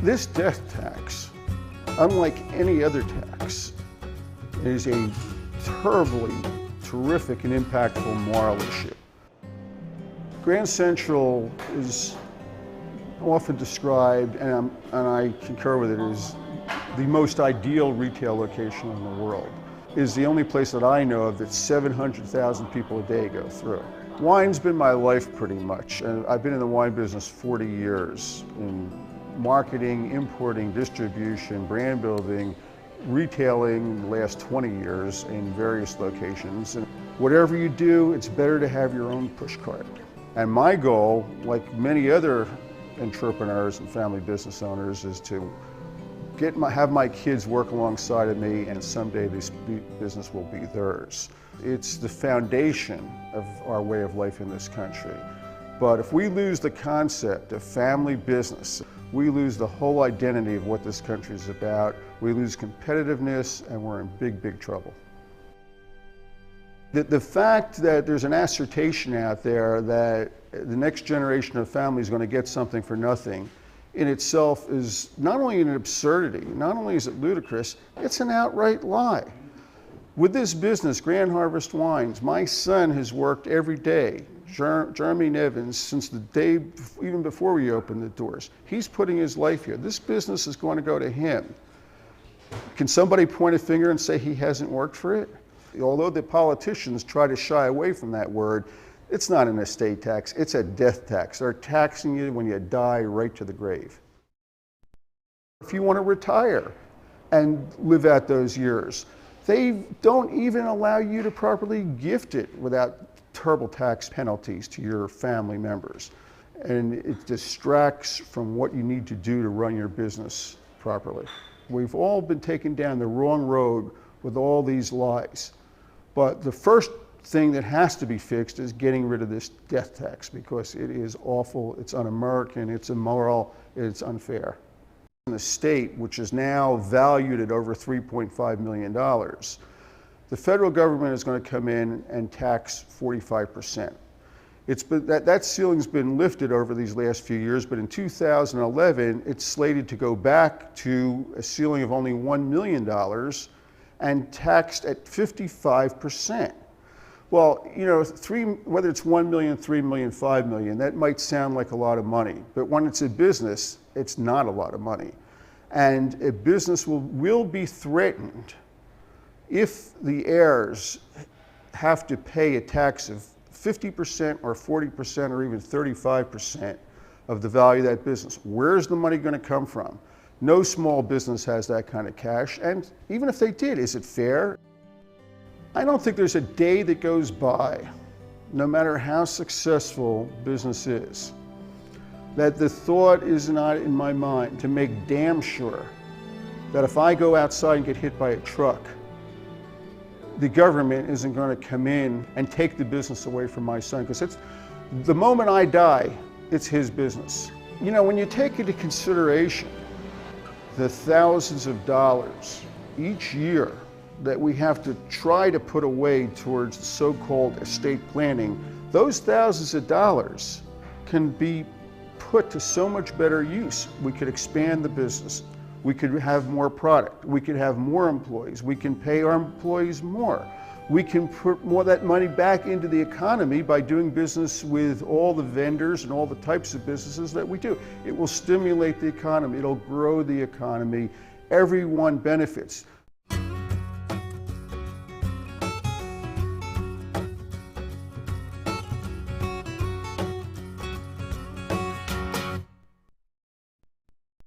This death tax, unlike any other tax, is a terribly terrific and impactful moral issue. Grand Central is often described, and I concur with it, as the most ideal retail location in the world. It is the only place that I know of that 700,000 people a day go through. Wine's been my life pretty much, and I've been in the wine business 40 years in marketing, importing, distribution, brand building, retailing the last 20 years in various locations. And whatever you do, it's better to have your own push cart. And my goal, like many other entrepreneurs and family business owners, is to have my kids work alongside of me, and someday this business will be theirs. It's the foundation of our way of life in this country. But if we lose the concept of family business, we lose the whole identity of what this country is about. We lose competitiveness, and we're in big, big trouble. The fact that there's an assertion out there that the next generation of family is going to get something for nothing in itself is not only an absurdity, not only is it ludicrous, it's an outright lie. With this business, Grande Harvest Wines, my son has worked every day, Bruce Nevins, since the day, even before we opened the doors. He's putting his life here. This business is going to go to him. Can somebody point a finger and say he hasn't worked for it? Although the politicians try to shy away from that word, it's not an estate tax, it's a death tax. They're taxing you when you die right to the grave. If you want to retire and live out those years, they don't even allow you to properly gift it without terrible tax penalties to your family members. And it distracts from what you need to do to run your business properly. We've all been taken down the wrong road with all these lies. But the first thing that has to be fixed is getting rid of this death tax, because it is awful, it's un-American, it's immoral, it's unfair. In the state, which is now valued at over $3.5 million, the federal government is going to come in and tax 45%. That ceiling's been lifted over these last few years, but in 2011, it's slated to go back to a ceiling of only $1 million and taxed at 55%. Well, you know, whether it's 1 million, 3 million, 5 million, that might sound like a lot of money, but when it's a business, it's not a lot of money. And a business will be threatened if the heirs have to pay a tax of 50% or 40% or even 35% of the value of that business. Where's the money going to come from? No small business has that kind of cash, and even if they did, is it fair? I don't think there's a day that goes by, no matter how successful business is, that the thought is not in my mind to make damn sure that if I go outside and get hit by a truck, the government isn't going to come in and take the business away from my son, because the moment I die, it's his business. You know, when you take into consideration the thousands of dollars each year that we have to try to put away towards the so-called estate planning, those thousands of dollars can be put to so much better use. We could expand the business. We could have more product. We could have more employees. We can pay our employees more. We can put more of that money back into the economy by doing business with all the vendors and all the types of businesses that we do. It will stimulate the economy. It'll grow the economy. Everyone benefits.